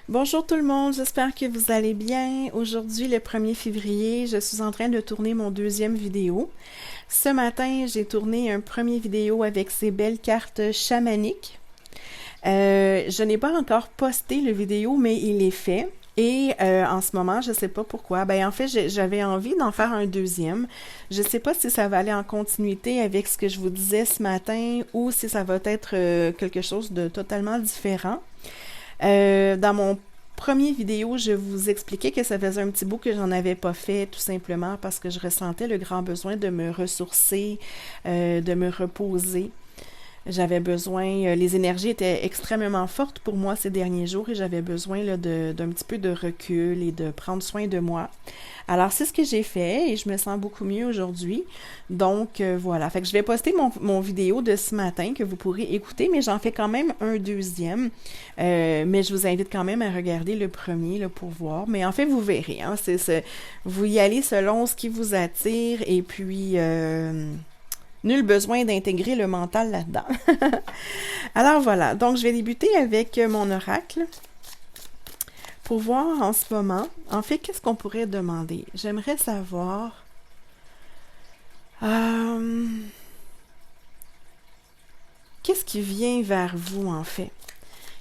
Bonjour tout le monde, j'espère que vous allez bien. Aujourd'hui, le 1er février, je suis en train de tourner mon deuxième vidéo. Ce matin, j'ai tourné un premier vidéo avec ces belles cartes chamaniques. Je n'ai pas encore posté le vidéo, mais il est fait. Et en ce moment, je ne sais pas pourquoi. En fait, j'avais envie d'en faire un deuxième. Je ne sais pas si ça va aller en continuité avec ce que je vous disais ce matin ou si ça va être quelque chose de totalement différent. Dans mon premier vidéo, je vous expliquais que ça faisait un petit bout que j'en avais pas fait, tout simplement parce que je ressentais le grand besoin de me ressourcer, de me reposer. J'avais besoin, les énergies étaient extrêmement fortes pour moi ces derniers jours et j'avais besoin là, d'un petit peu de recul et de prendre soin de moi. Alors, c'est ce que j'ai fait et je me sens beaucoup mieux aujourd'hui. Donc, voilà. Fait que je vais poster mon vidéo de ce matin que vous pourrez écouter, mais j'en fais quand même un deuxième. Mais je vous invite quand même à regarder le premier là, pour voir. Mais en fait, vous verrez. Hein, vous y allez selon ce qui vous attire et puis... nul besoin d'intégrer le mental là-dedans. Alors voilà, donc je vais débuter avec mon oracle pour voir en ce moment. En fait, qu'est-ce qu'on pourrait demander? J'aimerais savoir... qu'est-ce qui vient vers vous en fait?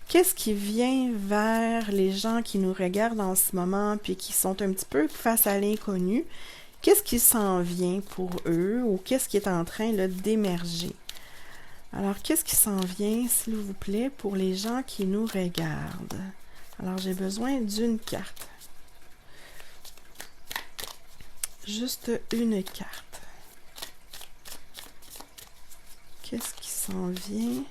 Qu'est-ce qui vient vers les gens qui nous regardent en ce moment puis qui sont un petit peu face à l'inconnu? Qu'est-ce qui s'en vient pour eux ou qu'est-ce qui est en train d'émerger? Alors, qu'est-ce qui s'en vient, s'il vous plaît, pour les gens qui nous regardent? Alors, j'ai besoin d'une carte. Juste une carte. Qu'est-ce qui s'en vient?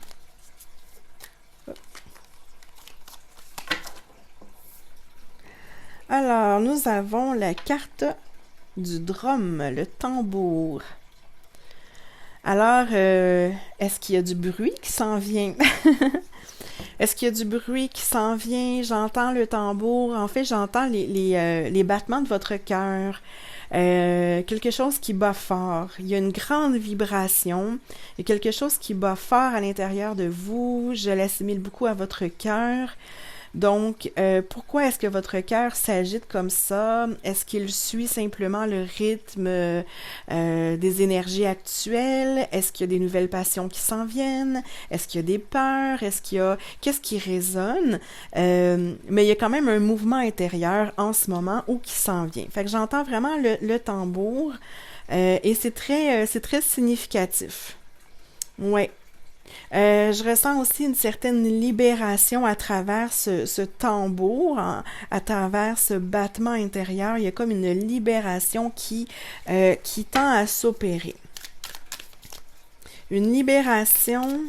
Alors, nous avons la carte du drum, le tambour. Alors, est-ce qu'il y a du bruit qui s'en vient? Est-ce qu'il y a du bruit qui s'en vient? J'entends le tambour. En fait, j'entends les battements de votre cœur. Quelque chose qui bat fort. Il y a une grande vibration. Il y a quelque chose qui bat fort à l'intérieur de vous. Je l'assimile beaucoup à votre cœur. Donc, pourquoi est-ce que votre cœur s'agite comme ça? Est-ce qu'il suit simplement le rythme des énergies actuelles? Est-ce qu'il y a des nouvelles passions qui s'en viennent? Est-ce qu'il y a des peurs? Est-ce qu'il y a... Qu'est-ce qui résonne? Mais il y a quand même un mouvement intérieur en ce moment ou qui s'en vient. Fait que j'entends vraiment le tambour et c'est très significatif. Ouais. Je ressens aussi une certaine libération à travers ce tambour, à travers ce battement intérieur. Il y a comme une libération qui tend à s'opérer. Une libération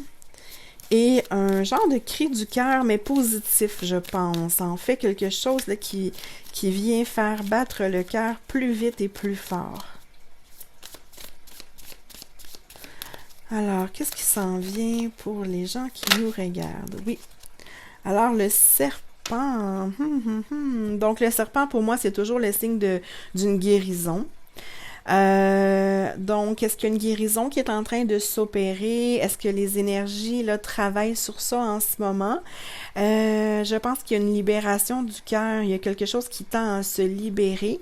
et un genre de cri du cœur, mais positif, je pense. En fait, quelque chose là, qui vient faire battre le cœur plus vite et plus fort. Alors, qu'est-ce qui s'en vient pour les gens qui nous regardent? Oui. Alors, le serpent. Donc, le serpent, pour moi, c'est toujours le signe d'une guérison. Donc, est-ce qu'il y a une guérison qui est en train de s'opérer? Est-ce que les énergies là, travaillent sur ça en ce moment? Je pense qu'il y a une libération du cœur. Il y a quelque chose qui tend à se libérer.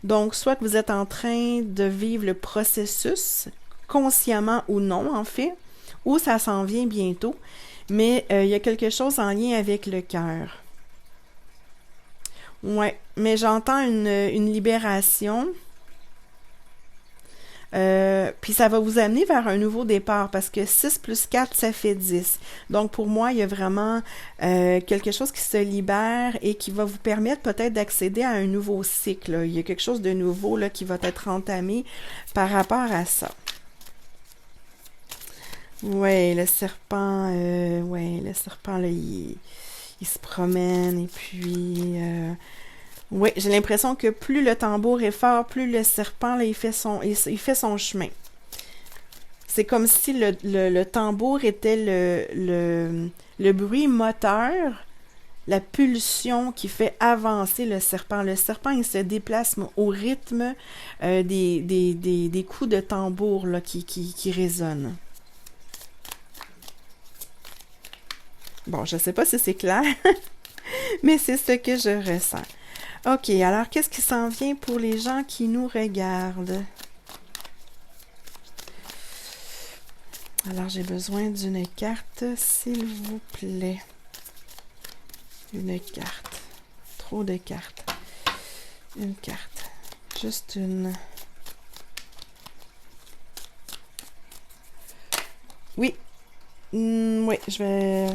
Donc, soit que vous êtes en train de vivre le processus, consciemment ou non, en fait, ou ça s'en vient bientôt, mais il y a quelque chose en lien avec le cœur. Ouais, mais j'entends une libération. Puis ça va vous amener vers un nouveau départ parce que 6 plus 4, ça fait 10. Donc pour moi, il y a vraiment quelque chose qui se libère et qui va vous permettre peut-être d'accéder à un nouveau cycle. Là. Il y a quelque chose de nouveau là, qui va être entamé par rapport à ça. Ouais, le serpent, là, il se promène et puis, ouais, j'ai l'impression que plus le tambour est fort, plus le serpent, là, il fait son chemin. C'est comme si le tambour était le bruit moteur, la pulsion qui fait avancer le serpent. Le serpent, il se déplace au rythme des coups de tambour là, qui résonnent. Bon, je sais pas si c'est clair. mais c'est ce que je ressens. OK, alors qu'est-ce qui s'en vient pour les gens qui nous regardent? Alors, j'ai besoin d'une carte, s'il vous plaît. Une carte. Trop de cartes. Une carte. Juste une. Oui. Oui, je vais...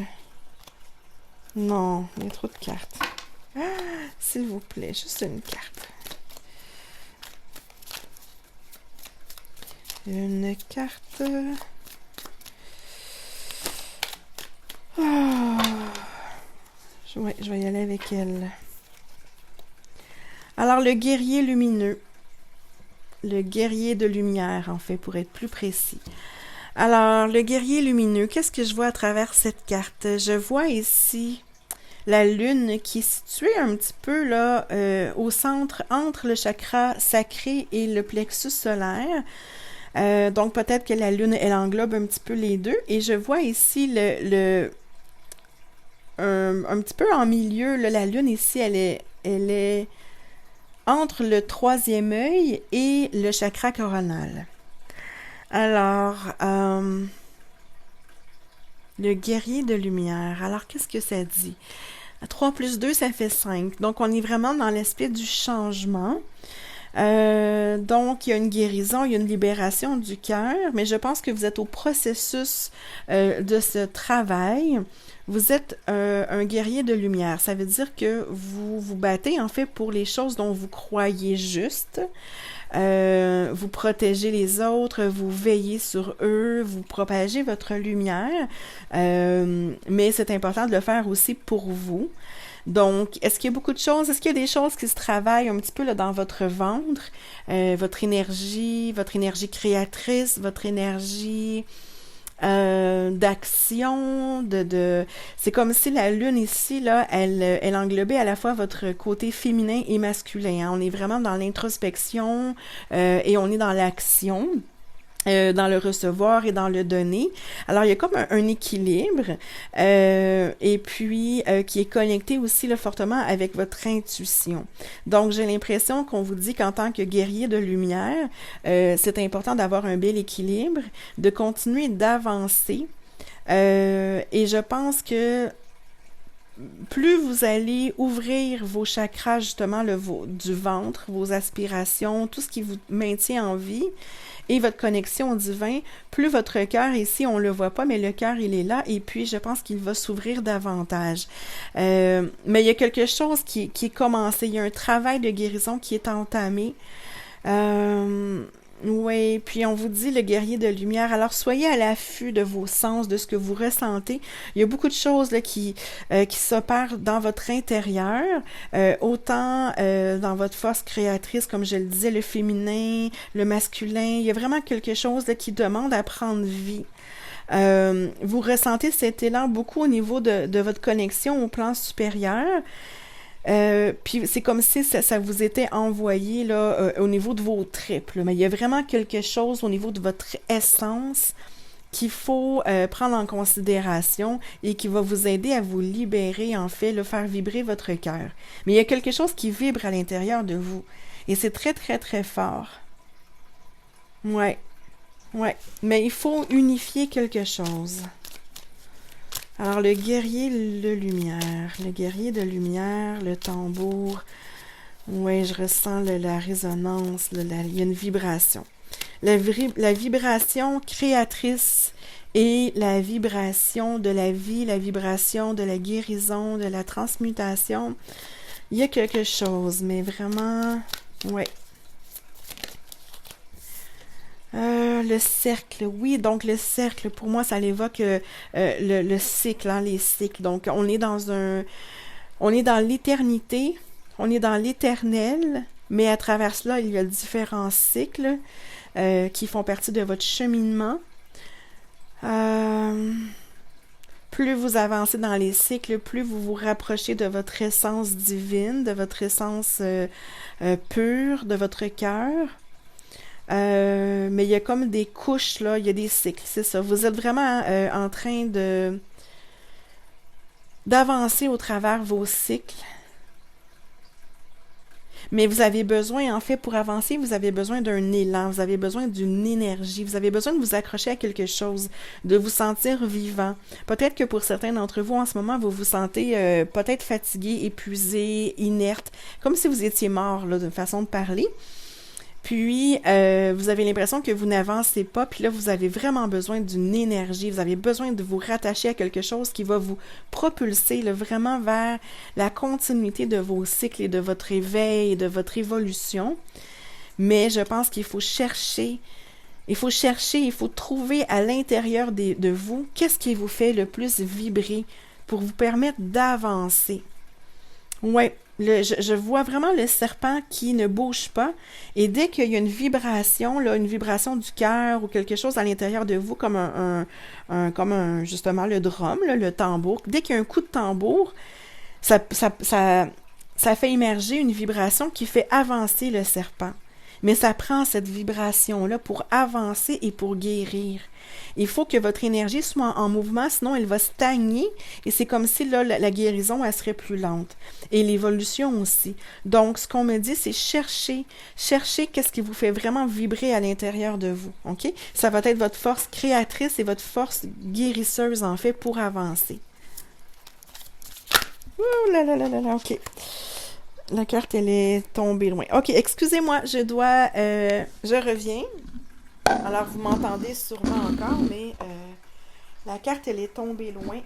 Non, il y a trop de cartes. Ah, s'il vous plaît, juste une carte. Une carte. Oh. Ouais, je vais y aller avec elle. Alors, le guerrier lumineux. Le guerrier de lumière, en fait, pour être plus précis. Alors, le guerrier lumineux, qu'est-ce que je vois à travers cette carte? Je vois ici la lune qui est située un petit peu là au centre, entre le chakra sacré et le plexus solaire. Donc, peut-être que la lune, elle englobe un petit peu les deux. Et je vois ici un petit peu en milieu, là, la lune ici, elle est entre le troisième œil et le chakra coronal. Alors, le guerrier de lumière. Alors, qu'est-ce que ça dit? 3 plus 2, ça fait 5. Donc, on est vraiment dans l'aspect du changement. Donc, il y a une guérison, il y a une libération du cœur, mais je pense que vous êtes au processus de ce travail. Vous êtes un guerrier de lumière. Ça veut dire que vous vous battez en fait pour les choses dont vous croyez justes. Vous protégez les autres, vous veillez sur eux, vous propagez votre lumière. Mais c'est important de le faire aussi pour vous. Donc, est-ce qu'il y a beaucoup de choses? Est-ce qu'il y a des choses qui se travaillent un petit peu là, dans votre ventre? Votre énergie créatrice, votre énergie d'action, c'est comme si la lune ici, là, elle englobait à la fois votre côté féminin et masculin. Hein. On est vraiment dans l'introspection et on est dans l'action. Dans le recevoir et dans le donner. Alors, il y a comme un équilibre et puis qui est connecté aussi là, fortement avec votre intuition. Donc, j'ai l'impression qu'on vous dit qu'en tant que guerrier de lumière, c'est important d'avoir un bel équilibre, de continuer d'avancer et je pense que plus vous allez ouvrir vos chakras, justement, du ventre, vos aspirations, tout ce qui vous maintient en vie, et votre connexion au divin, plus votre cœur, ici, on le voit pas, mais le cœur, il est là, et puis je pense qu'il va s'ouvrir davantage. Mais il y a quelque chose qui est commencé, il y a un travail de guérison qui est entamé. Oui, puis on vous dit le guerrier de lumière. Alors soyez à l'affût de vos sens, de ce que vous ressentez. Il y a beaucoup de choses là, qui s'opèrent dans votre intérieur, autant dans votre force créatrice, comme je le disais, le féminin, le masculin. Il y a vraiment quelque chose là, qui demande à prendre vie. Vous ressentez cet élan beaucoup au niveau de votre connexion au plan supérieur. Puis c'est comme si ça vous était envoyé là, au niveau de vos tripes. Là. Mais il y a vraiment quelque chose au niveau de votre essence qu'il faut prendre en considération et qui va vous aider à vous libérer, en fait, le faire vibrer votre cœur. Mais il y a quelque chose qui vibre à l'intérieur de vous. Et c'est très, très, très fort. Ouais, ouais. Mais il faut unifier quelque chose. Alors, le guerrier de lumière, le tambour. Oui, je ressens la résonance, il y a une vibration. La vibration créatrice et la vibration de la vie, la vibration de la guérison, de la transmutation. Il y a quelque chose, mais vraiment, ouais. Le cercle, oui, donc le cercle, pour moi, ça l'évoque le cycle, hein, les cycles. Donc, on est dans l'éternité, on est dans l'éternel, mais à travers cela, il y a différents cycles qui font partie de votre cheminement. Plus vous avancez dans les cycles, plus vous vous rapprochez de votre essence divine, de votre essence pure, de votre cœur. Mais il y a comme des couches, là, il y a des cycles, c'est ça. Vous êtes vraiment en train d'avancer au travers vos cycles. Mais vous avez besoin, en fait, pour avancer, vous avez besoin d'un élan, vous avez besoin d'une énergie, vous avez besoin de vous accrocher à quelque chose, de vous sentir vivant. Peut-être que pour certains d'entre vous, en ce moment, vous vous sentez peut-être fatigué, épuisé, inerte, comme si vous étiez mort, là, d'une façon de parler. Puis, vous avez l'impression que vous n'avancez pas, puis là, vous avez vraiment besoin d'une énergie, vous avez besoin de vous rattacher à quelque chose qui va vous propulser là, vraiment vers la continuité de vos cycles et de votre éveil et de votre évolution. Mais je pense qu'il faut chercher, il faut trouver à l'intérieur de vous qu'est-ce qui vous fait le plus vibrer pour vous permettre d'avancer. Ouais. Je vois vraiment le serpent qui ne bouge pas et dès qu'il y a une vibration, là, une vibration du cœur ou quelque chose à l'intérieur de vous comme justement le drum, là, le tambour, dès qu'il y a un coup de tambour, ça fait émerger une vibration qui fait avancer le serpent. Mais ça prend cette vibration-là pour avancer et pour guérir. Il faut que votre énergie soit en mouvement, sinon elle va stagner et c'est comme si là, la guérison, elle serait plus lente. Et l'évolution aussi. Donc, ce qu'on me dit, c'est chercher qu'est-ce qui vous fait vraiment vibrer à l'intérieur de vous. OK? Ça va être votre force créatrice et votre force guérisseuse, en fait, pour avancer. Ouh là là là là là, OK. La carte, elle est tombée loin. OK, excusez-moi, je reviens. Alors, vous m'entendez sûrement encore, mais la carte, elle est tombée loin.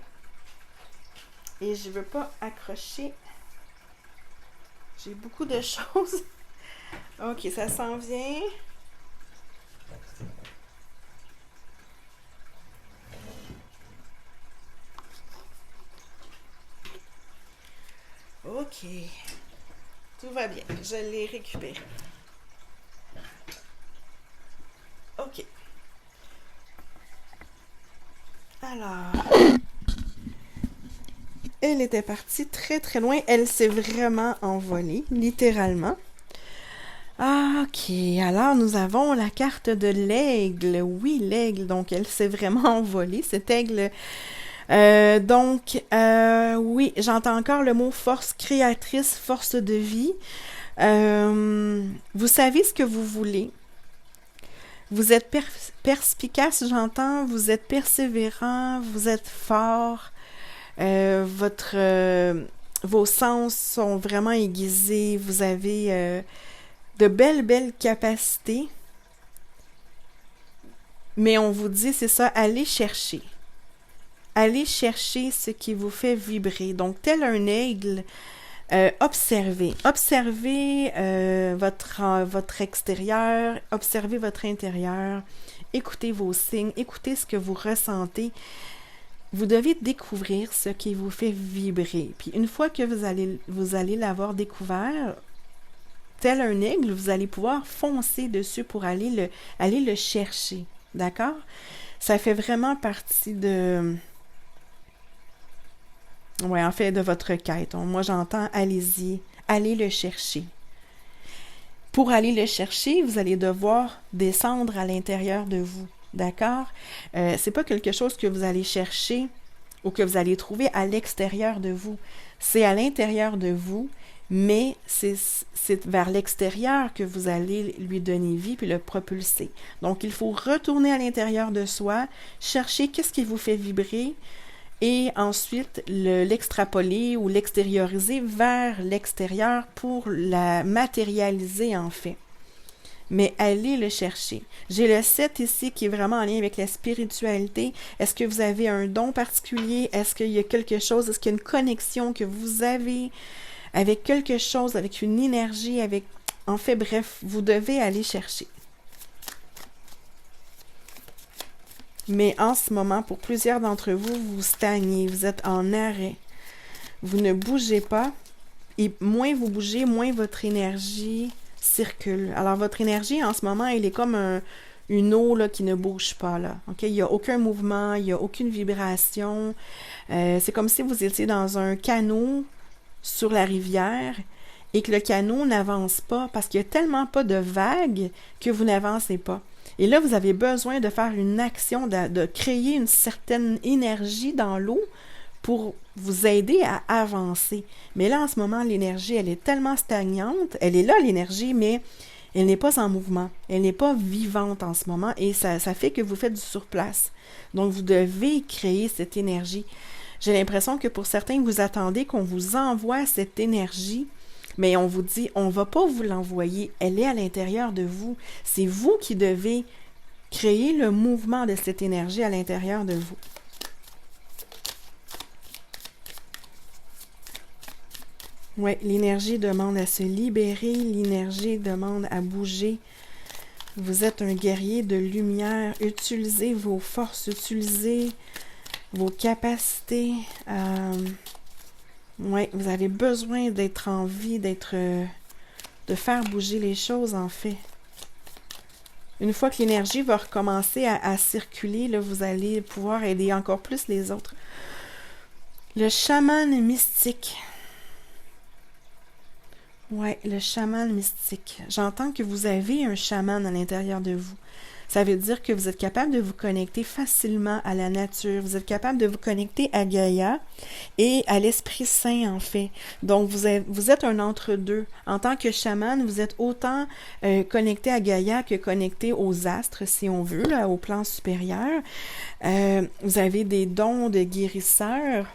Et je ne veux pas accrocher. J'ai beaucoup de choses. OK, ça s'en vient. OK. Tout va bien. Je l'ai récupéré. OK. Alors, elle était partie très très loin. Elle s'est vraiment envolée, littéralement. Ah, OK. Alors, nous avons la carte de l'aigle. Oui, l'aigle. Donc, elle s'est vraiment envolée. Cet aigle... oui, j'entends encore le mot force créatrice, force de vie. Vous savez ce que vous voulez. Vous êtes perspicace, j'entends. Vous êtes persévérant, vous êtes fort. Vos sens sont vraiment aiguisés. Vous avez de belles capacités. Mais on vous dit, c'est ça, allez chercher. Allez chercher ce qui vous fait vibrer. Donc, tel un aigle, observez. Observez votre extérieur, observez votre intérieur, écoutez vos signes, écoutez ce que vous ressentez. Vous devez découvrir ce qui vous fait vibrer. Puis, une fois que vous allez l'avoir découvert, tel un aigle, vous allez pouvoir foncer dessus pour aller le chercher. D'accord? Ça fait vraiment partie de... Oui, en fait, de votre quête. Moi, j'entends, allez-y, allez le chercher. Pour aller le chercher, vous allez devoir descendre à l'intérieur de vous. D'accord? C'est pas quelque chose que vous allez chercher ou que vous allez trouver à l'extérieur de vous. C'est à l'intérieur de vous, mais c'est vers l'extérieur que vous allez lui donner vie puis le propulser. Donc, il faut retourner à l'intérieur de soi, chercher qu'est-ce qui vous fait vibrer, et ensuite l'extrapoler ou l'extérioriser vers l'extérieur pour la matérialiser en fait. Mais allez le chercher. J'ai le 7 ici qui est vraiment en lien avec la spiritualité. Est-ce que vous avez un don particulier? Est-ce qu'il y a quelque chose? Est-ce qu'il y a une connexion que vous avez avec quelque chose, avec une énergie, avec... En fait, bref, vous devez aller chercher. Mais en ce moment, pour plusieurs d'entre vous, vous stagnez, vous êtes en arrêt. Vous ne bougez pas. Et moins vous bougez, moins votre énergie circule. Alors, votre énergie, en ce moment, elle est comme une eau là, qui ne bouge pas. Là. Okay? Il n'y a aucun mouvement, il n'y a aucune vibration. C'est comme si vous étiez dans un canot sur la rivière et que le canot n'avance pas parce qu'il n'y a tellement pas de vagues que vous n'avancez pas. Et là, vous avez besoin de faire une action, de créer une certaine énergie dans l'eau pour vous aider à avancer. Mais là, en ce moment, l'énergie, elle est tellement stagnante. Elle est là, l'énergie, mais elle n'est pas en mouvement. Elle n'est pas vivante en ce moment et ça fait que vous faites du surplace. Donc, vous devez créer cette énergie. J'ai l'impression que pour certains, vous attendez qu'on vous envoie cette énergie, mais on vous dit, on ne va pas vous l'envoyer. Elle est à l'intérieur de vous. C'est vous qui devez créer le mouvement de cette énergie à l'intérieur de vous. Oui, l'énergie demande à se libérer, l'énergie demande à bouger. Vous êtes un guerrier de lumière. Utilisez vos forces, utilisez vos capacités. Oui, vous avez besoin d'être en vie, de faire bouger les choses, en fait. Une fois que l'énergie va recommencer à circuler, là, vous allez pouvoir aider encore plus les autres. Le chaman mystique. Oui, le chaman mystique. J'entends que vous avez un chaman à l'intérieur de vous. Ça veut dire que vous êtes capable de vous connecter facilement à la nature. Vous êtes capable de vous connecter à Gaïa et à l'Esprit Saint, en fait. Donc, vous êtes un entre-deux. En tant que chaman, vous êtes autant connecté à Gaïa que connecté aux astres, si on veut, là, au plan supérieur. Vous avez des dons de guérisseur.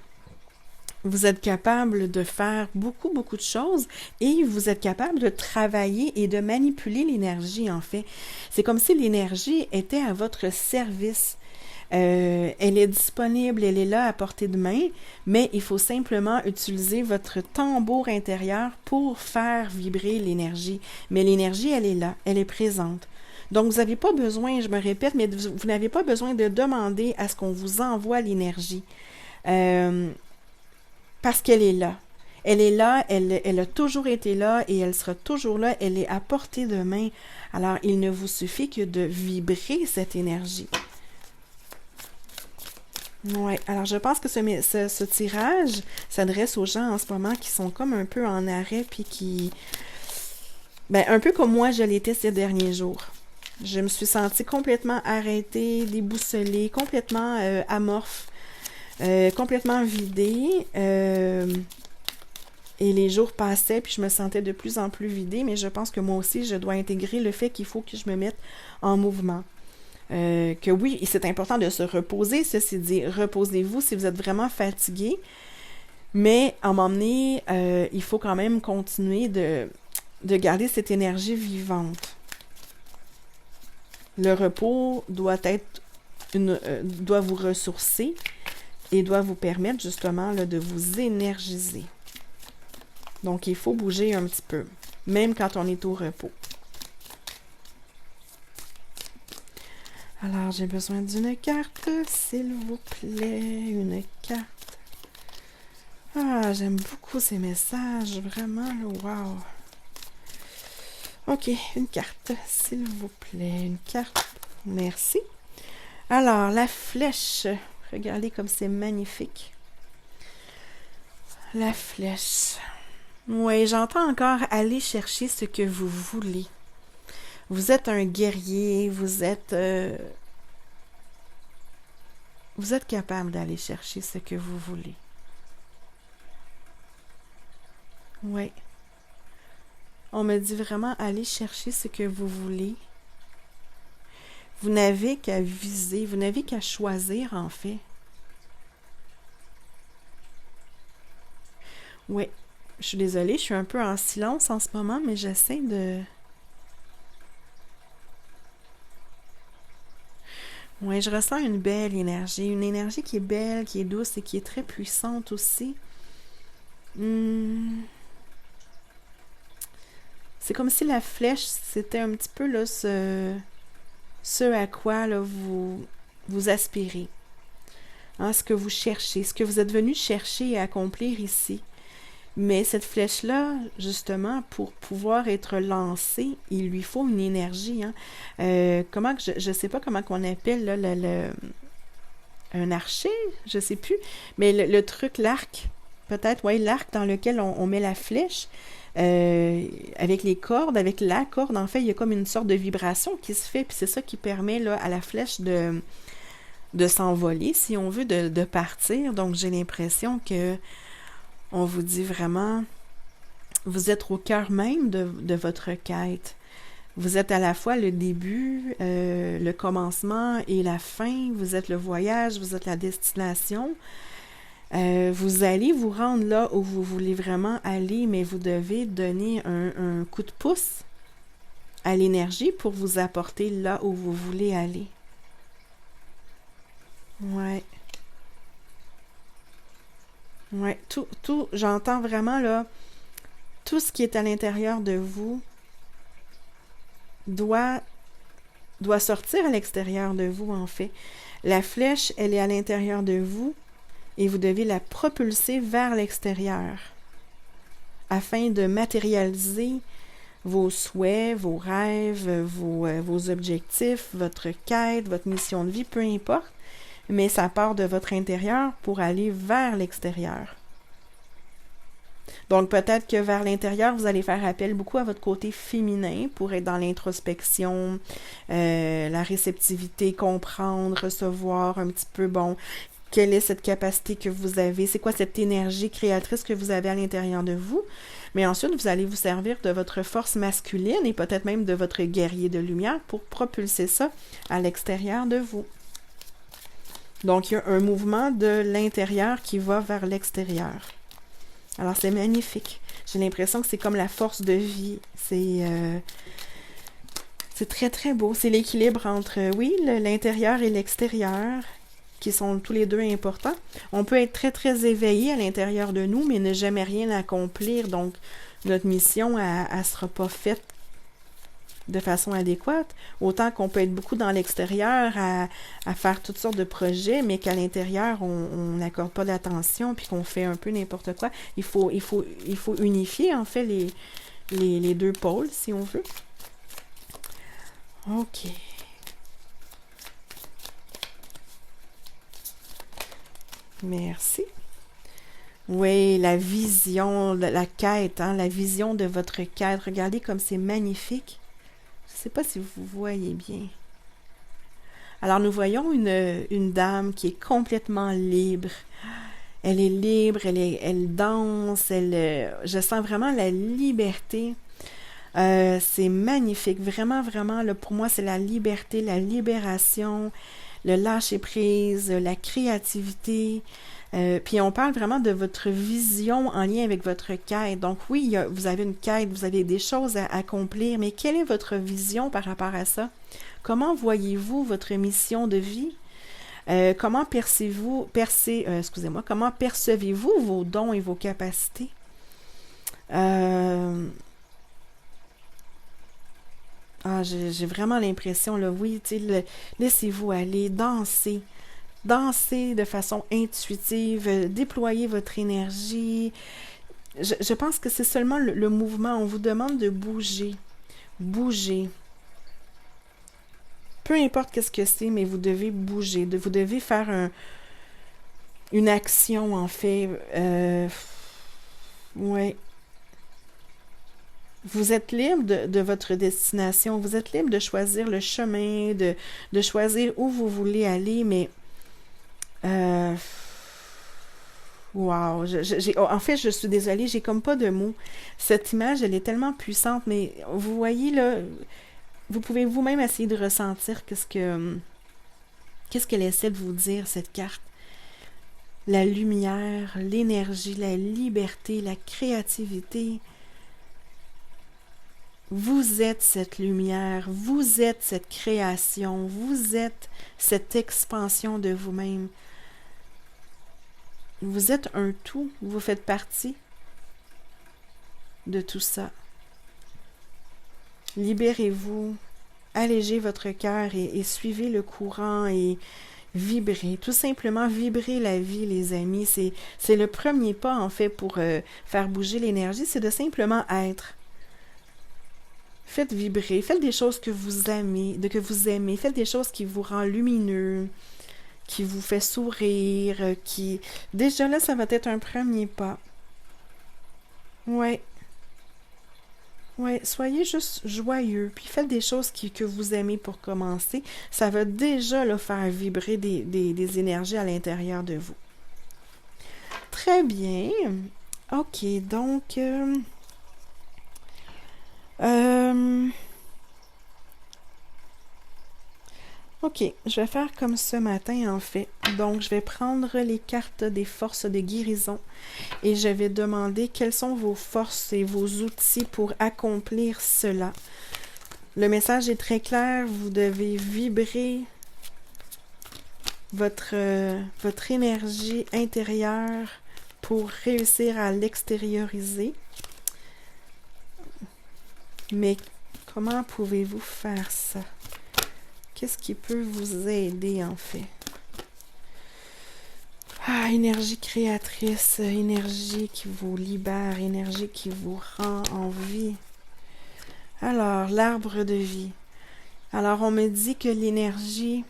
Vous êtes capable de faire beaucoup, beaucoup de choses et vous êtes capable de travailler et de manipuler l'énergie, en fait. C'est comme si l'énergie était à votre service. Elle est disponible, elle est là à portée de main, mais il faut simplement utiliser votre tambour intérieur pour faire vibrer l'énergie. Mais l'énergie, elle est là, elle est présente. Donc, vous n'avez pas besoin, je me répète, mais vous n'avez pas besoin de demander à ce qu'on vous envoie l'énergie. Parce qu'elle est là. Elle est là, elle a toujours été là et elle sera toujours là. Elle est à portée de main. Alors, il ne vous suffit que de vibrer cette énergie. Oui, alors je pense que ce tirage s'adresse aux gens en ce moment qui sont comme un peu en arrêt puis qui... un peu comme moi, je l'étais ces derniers jours. Je me suis sentie complètement arrêtée, déboussolée, complètement amorphe. Complètement vidée et les jours passaient puis je me sentais de plus en plus vidée, mais je pense que moi aussi je dois intégrer le fait qu'il faut que je me mette en mouvement, que oui, c'est important de se reposer, ceci dit, reposez-vous si vous êtes vraiment fatigué, mais à un moment donné, il faut quand même continuer de garder cette énergie vivante. Le repos doit être doit vous ressourcer et doit vous permettre justement là, de vous énergiser. Donc, il faut bouger un petit peu, même quand on est au repos. Alors, j'ai besoin d'une carte, s'il vous plaît, une carte. Ah, j'aime beaucoup ces messages, vraiment, wow. OK, une carte, s'il vous plaît, une carte. Merci. Alors, la flèche. Regardez comme c'est magnifique. La flèche. Oui, j'entends encore aller chercher ce que vous voulez. Vous êtes un guerrier, vous êtes capable d'aller chercher ce que vous voulez. Oui. On me dit vraiment aller chercher ce que vous voulez. Vous n'avez qu'à viser, vous n'avez qu'à choisir, en fait. Oui, je suis désolée, je suis un peu en silence en ce moment, mais j'essaie de... Oui, je ressens une belle énergie qui est belle, qui est douce et qui est très puissante aussi. C'est comme si la flèche, c'était un petit peu là, ce à quoi là, vous aspirez, hein, ce que vous cherchez, ce que vous êtes venu chercher et accomplir ici. Mais cette flèche-là, justement, pour pouvoir être lancée, il lui faut une énergie. Hein. Je ne sais pas comment qu'on appelle là, un archer, je ne sais plus, mais le truc, l'arc, peut-être, oui, l'arc dans lequel on met la flèche, avec les cordes, avec la corde, en fait, il y a comme une sorte de vibration qui se fait, puis c'est ça qui permet là, à la flèche de s'envoler, si on veut, de partir. Donc, j'ai l'impression que on vous dit vraiment, vous êtes au cœur même de votre quête. Vous êtes à la fois le début, le commencement et la fin. Vous êtes le voyage, vous êtes la destination. Vous allez vous rendre là où vous voulez vraiment aller, mais vous devez donner un coup de pouce à l'énergie pour vous apporter là où vous voulez aller. Ouais. Ouais. J'entends vraiment là, tout ce qui est à l'intérieur de vous doit, doit sortir à l'extérieur de vous, en fait. La flèche, elle est à l'intérieur de vous et vous devez la propulser vers l'extérieur afin de matérialiser vos souhaits, vos rêves, vos objectifs, votre quête, votre mission de vie, peu importe, mais ça part de votre intérieur pour aller vers l'extérieur. Donc peut-être que vers l'intérieur, vous allez faire appel beaucoup à votre côté féminin pour être dans l'introspection, la réceptivité, comprendre, recevoir un petit peu, bon, quelle est cette capacité que vous avez, c'est quoi cette énergie créatrice que vous avez à l'intérieur de vous. Mais ensuite, vous allez vous servir de votre force masculine et peut-être même de votre guerrier de lumière pour propulser ça à l'extérieur de vous. Donc, il y a un mouvement de l'intérieur qui va vers l'extérieur. Alors, c'est magnifique. J'ai l'impression que c'est comme la force de vie. C'est très, très beau. C'est l'équilibre entre, oui, l'intérieur et l'extérieur, qui sont tous les deux importants. On peut être très, très éveillé à l'intérieur de nous, mais ne jamais rien accomplir. Donc, notre mission, elle ne sera pas faite de façon adéquate. Autant qu'on peut être beaucoup dans l'extérieur à faire toutes sortes de projets, mais qu'à l'intérieur, on n'accorde pas d'attention puis qu'on fait un peu n'importe quoi. Il faut unifier, en fait, les deux pôles, si on veut. OK. Merci. Oui, la vision, la quête, hein, la vision de votre quête. Regardez comme c'est magnifique. Je ne sais pas si vous voyez bien. Alors, nous voyons une dame qui est complètement libre. Elle est libre, elle danse, je sens vraiment la liberté. C'est magnifique. Vraiment, vraiment, là, pour moi, c'est la liberté, la libération, le lâcher-prise, la créativité. Puis on parle vraiment de votre vision en lien avec votre quête. Donc oui, vous avez une quête, vous avez des choses à accomplir, mais quelle est votre vision par rapport à ça? Comment voyez-vous votre mission de vie? Comment comment percevez-vous vos dons et vos capacités? J'ai vraiment l'impression, là, oui, tu sais, laissez-vous aller, danser. Dansez de façon intuitive, déployez votre énergie. Je pense que c'est seulement le mouvement. On vous demande de bouger. Bouger. Peu importe qu'est-ce que c'est, mais vous devez bouger. Vous devez faire une action, en fait. Ouais. Vous êtes libre de votre destination. Vous êtes libre de choisir le chemin, de choisir où vous voulez aller, mais wow, en fait, je suis désolée, j'ai comme pas de mots. Cette image, elle est tellement puissante, mais vous voyez là, vous pouvez vous-même essayer de ressentir qu'est-ce qu'elle essaie de vous dire, cette carte. La lumière, l'énergie, la liberté, la créativité. Vous êtes cette lumière, vous êtes cette création, vous êtes cette expansion de vous-même. Vous êtes un tout, vous faites partie de tout ça. Libérez-vous, allégez votre cœur et suivez le courant et vibrez. Tout simplement, vibrez la vie, les amis. C'est le premier pas, en fait, pour faire bouger l'énergie, c'est de simplement être. Faites vibrer, faites des choses que vous aimez, faites des choses qui vous rendent lumineux, qui vous fait sourire, qui... Déjà là, ça va être un premier pas. Ouais. Ouais, soyez juste joyeux, puis faites des choses que vous aimez pour commencer. Ça va déjà là, faire vibrer des énergies à l'intérieur de vous. Très bien. Ok, donc... euh, ok, je vais faire comme ce matin en fait. Donc, je vais prendre les cartes des forces de guérison et je vais demander quelles sont vos forces et vos outils pour accomplir cela. Le message est très clair, vous devez vibrer votre énergie intérieure pour réussir à l'extérioriser. Mais comment pouvez-vous faire ça? Qu'est-ce qui peut vous aider en fait? Ah, énergie créatrice, énergie qui vous libère, énergie qui vous rend en vie. Alors, l'arbre de vie. Alors, on me dit que l'énergie,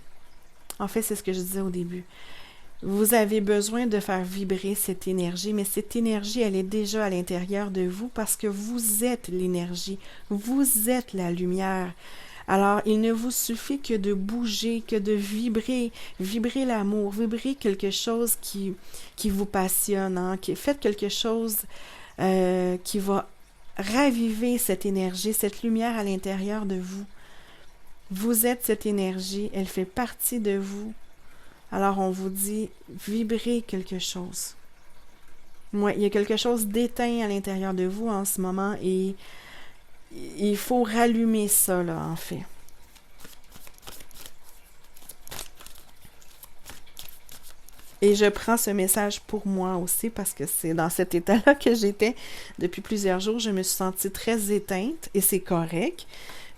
en fait, c'est ce que je disais au début. Vous avez besoin de faire vibrer cette énergie, mais cette énergie, elle est déjà à l'intérieur de vous parce que vous êtes l'énergie, vous êtes la lumière. Alors, il ne vous suffit que de bouger, que de vibrer, vibrer l'amour, vibrer quelque chose qui vous passionne, hein, faites quelque chose qui va raviver cette énergie, cette lumière à l'intérieur de vous. Vous êtes cette énergie, elle fait partie de vous. Alors, on vous dit, vibrez quelque chose. Ouais, il y a quelque chose d'éteint à l'intérieur de vous en ce moment et il faut rallumer ça, là, en fait. Et je prends ce message pour moi aussi parce que c'est dans cet état-là que j'étais depuis plusieurs jours. Je me suis sentie très éteinte et c'est correct.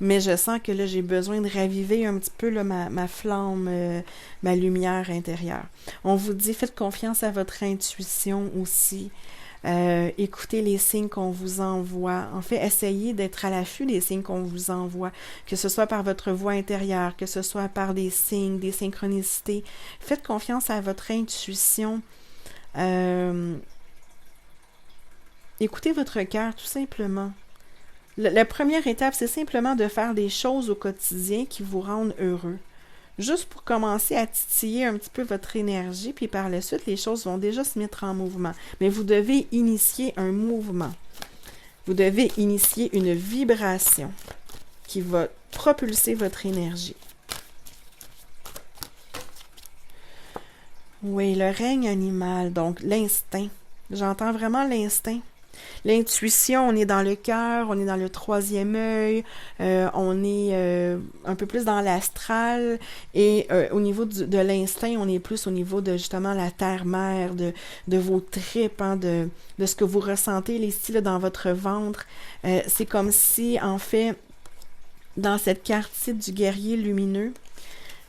Mais je sens que là, j'ai besoin de raviver un petit peu là, ma flamme, ma lumière intérieure. On vous dit, faites confiance à votre intuition aussi. Écoutez les signes qu'on vous envoie. En fait, essayez d'être à l'affût des signes qu'on vous envoie, que ce soit par votre voix intérieure, que ce soit par des signes, des synchronicités. Faites confiance à votre intuition. Écoutez votre cœur, tout simplement. La première étape, c'est simplement de faire des choses au quotidien qui vous rendent heureux. Juste pour commencer à titiller un petit peu votre énergie, puis par la suite, les choses vont déjà se mettre en mouvement. Mais vous devez initier un mouvement. Vous devez initier une vibration qui va propulser votre énergie. Oui, le règne animal, donc l'instinct. J'entends vraiment l'instinct. L'intuition, on est dans le cœur, on est dans le troisième œil, on est un peu plus dans l'astral et au niveau de l'instinct, on est plus au niveau de justement la terre-mère, de vos tripes, hein, de ce que vous ressentez, ici là, dans votre ventre. C'est comme si, en fait, dans cette carte-ci du guerrier lumineux,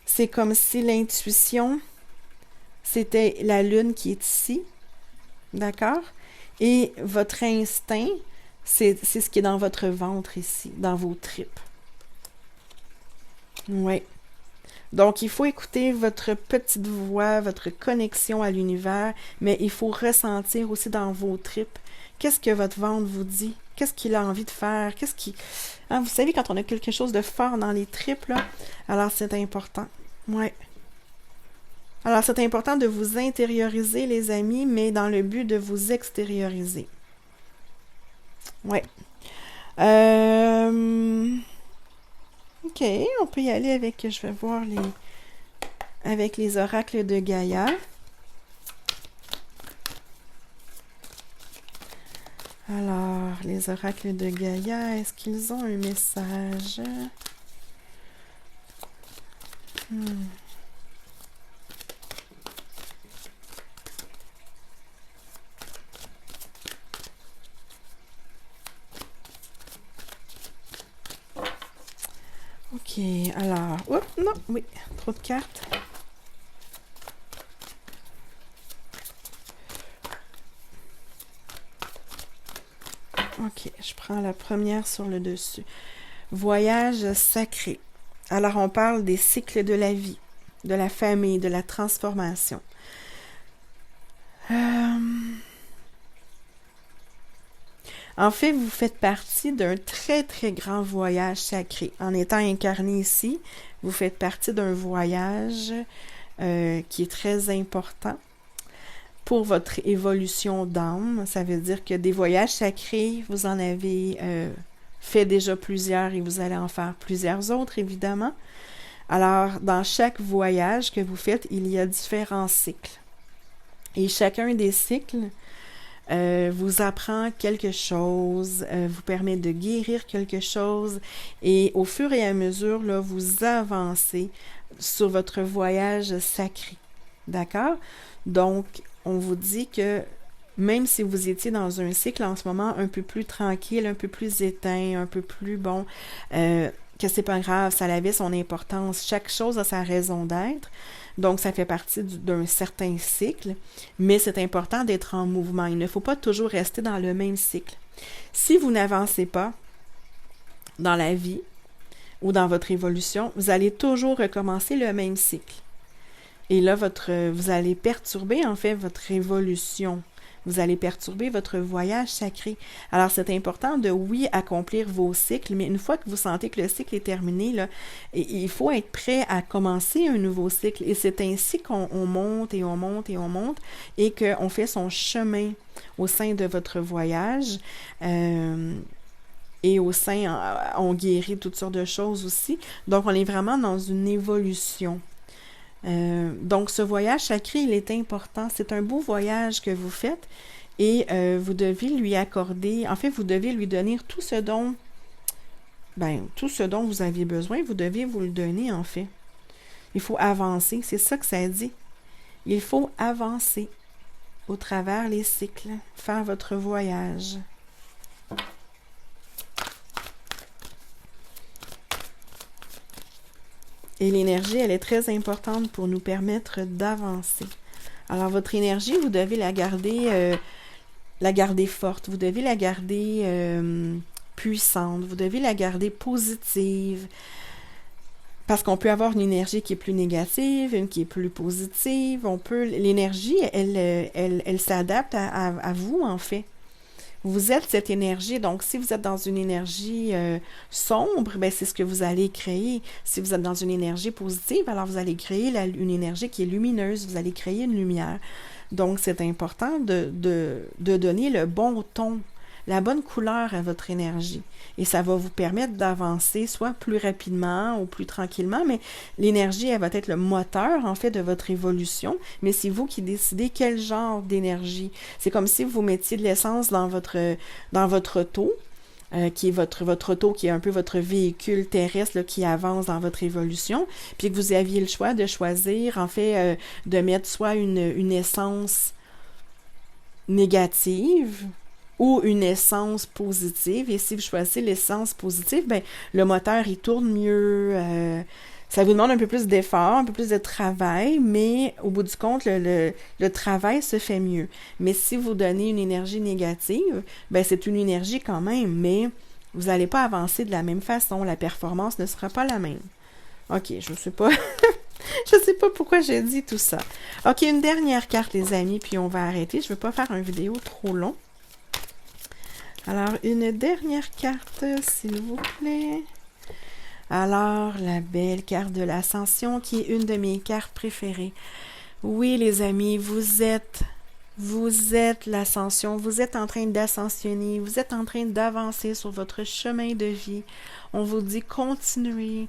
c'est comme si l'intuition, c'était la lune qui est ici, d'accord? Et votre instinct, c'est ce qui est dans votre ventre ici, dans vos tripes. Oui. Donc, il faut écouter votre petite voix, votre connexion à l'univers, mais il faut ressentir aussi dans vos tripes. Qu'est-ce que votre ventre vous dit? Qu'est-ce qu'il a envie de faire? Qu'est-ce qui... Hein, vous savez, quand on a quelque chose de fort dans les tripes, là, alors c'est important. Oui. Alors, c'est important de vous intérioriser, les amis, mais dans le but de vous extérioriser. Ouais. Ok, on peut y aller avec, je vais voir avec les oracles de Gaïa. Alors, les oracles de Gaïa, est-ce qu'ils ont un message? Ok, alors... Oups, non, oui, trop de cartes. Ok, je prends la première sur le dessus. Voyage sacré. Alors, on parle des cycles de la vie, de la famille, de la transformation. En fait, vous faites partie d'un très, très grand voyage sacré. En étant incarné ici, vous faites partie d'un voyage qui est très important pour votre évolution d'âme. Ça veut dire que des voyages sacrés, vous en avez fait déjà plusieurs et vous allez en faire plusieurs autres, évidemment. Alors, dans chaque voyage que vous faites, il y a différents cycles. Et chacun des cycles vous apprend quelque chose, vous permet de guérir quelque chose, et au fur et à mesure, là, vous avancez sur votre voyage sacré. D'accord? Donc, on vous dit que même si vous étiez dans un cycle en ce moment un peu plus tranquille, un peu plus éteint, un peu plus bon, que c'est pas grave, ça avait son importance. Chaque chose a sa raison d'être. Donc, ça fait partie d'un certain cycle, mais c'est important d'être en mouvement. Il ne faut pas toujours rester dans le même cycle. Si vous n'avancez pas dans la vie ou dans votre évolution, vous allez toujours recommencer le même cycle. Et là, vous allez perturber, en fait, votre évolution. Vous allez perturber votre voyage sacré. Alors, c'est important de, oui, accomplir vos cycles, mais une fois que vous sentez que le cycle est terminé, là, il faut être prêt à commencer un nouveau cycle. Et c'est ainsi qu'on monte et on monte et on monte et qu'on fait son chemin au sein de votre voyage. Et au sein, on guérit toutes sortes de choses aussi. Donc, on est vraiment dans une évolution. Donc, ce voyage sacré, il est important. C'est un beau voyage que vous faites et vous devez lui accorder, en fait, vous devez lui donner tout ce dont vous aviez besoin, vous devez vous le donner, en fait. Il faut avancer, c'est ça que ça dit. Il faut avancer au travers les cycles, faire votre voyage. Et l'énergie, elle est très importante pour nous permettre d'avancer. Alors, votre énergie, vous devez la garder forte, vous devez la garder puissante, vous devez la garder positive. Parce qu'on peut avoir une énergie qui est plus négative, une qui est plus positive. L'énergie, elle s'adapte à vous, en fait. Vous êtes cette énergie, donc si vous êtes dans une énergie sombre, ben c'est ce que vous allez créer. Si vous êtes dans une énergie positive, alors vous allez créer une énergie qui est lumineuse, vous allez créer une lumière. Donc c'est important de donner le bon ton, la bonne couleur à votre énergie. Et ça va vous permettre d'avancer soit plus rapidement ou plus tranquillement, mais l'énergie, elle va être le moteur, en fait, de votre évolution. Mais c'est vous qui décidez quel genre d'énergie. C'est comme si vous mettiez de l'essence dans votre auto, qui est votre auto, qui est un peu votre véhicule terrestre là, qui avance dans votre évolution, puis que vous aviez le choix de choisir, en fait, de mettre soit une essence négative, ou une essence positive. Et si vous choisissez l'essence positive, ben le moteur, il tourne mieux. Ça vous demande un peu plus d'effort, un peu plus de travail, mais au bout du compte, le travail se fait mieux. Mais si vous donnez une énergie négative, ben c'est une énergie quand même, mais vous n'allez pas avancer de la même façon. La performance ne sera pas la même. OK, je sais pas. Je sais pas pourquoi j'ai dit tout ça. OK, une dernière carte, les amis, puis on va arrêter. Je ne veux pas faire une vidéo trop long. Alors, une dernière carte, s'il vous plaît. Alors, la belle carte de l'Ascension, qui est une de mes cartes préférées. Oui, les amis, vous êtes l'Ascension. Vous êtes en train d'ascensionner. Vous êtes en train d'avancer sur votre chemin de vie. On vous dit continuez.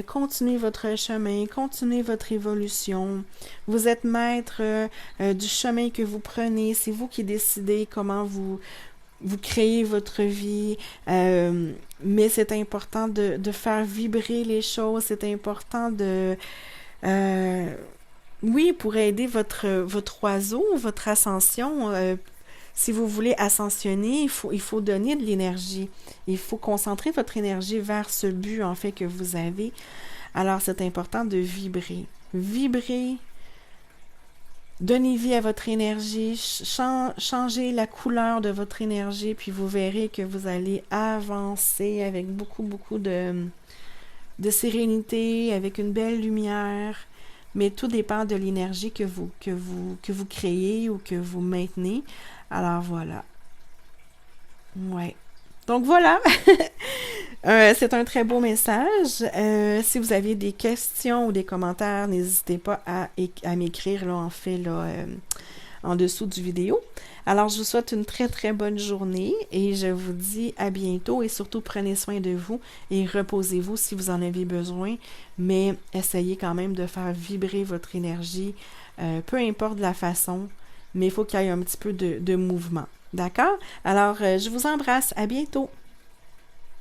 Continuez votre chemin. Continuez votre évolution. Vous êtes maître du chemin que vous prenez. C'est vous qui décidez comment vous créez votre vie, mais c'est important de faire vibrer les choses, c'est important oui, pour aider votre oiseau, votre ascension, si vous voulez ascensionner, il faut donner de l'énergie, il faut concentrer votre énergie vers ce but, en fait, que vous avez. Alors, c'est important de vibrer. Vibrer. Donnez vie à votre énergie, changez la couleur de votre énergie, puis vous verrez que vous allez avancer avec beaucoup, beaucoup de sérénité, avec une belle lumière. Mais tout dépend de l'énergie que vous créez ou que vous maintenez. Alors voilà. Ouais. Donc voilà, c'est un très beau message. Si vous avez des questions ou des commentaires, n'hésitez pas à m'écrire là, en fait là, en dessous du vidéo. Alors, je vous souhaite une très très bonne journée et je vous dis à bientôt et surtout prenez soin de vous et reposez-vous si vous en avez besoin, mais essayez quand même de faire vibrer votre énergie, peu importe la façon, mais il faut qu'il y ait un petit peu de mouvement. D'accord? Alors, je vous embrasse. À bientôt.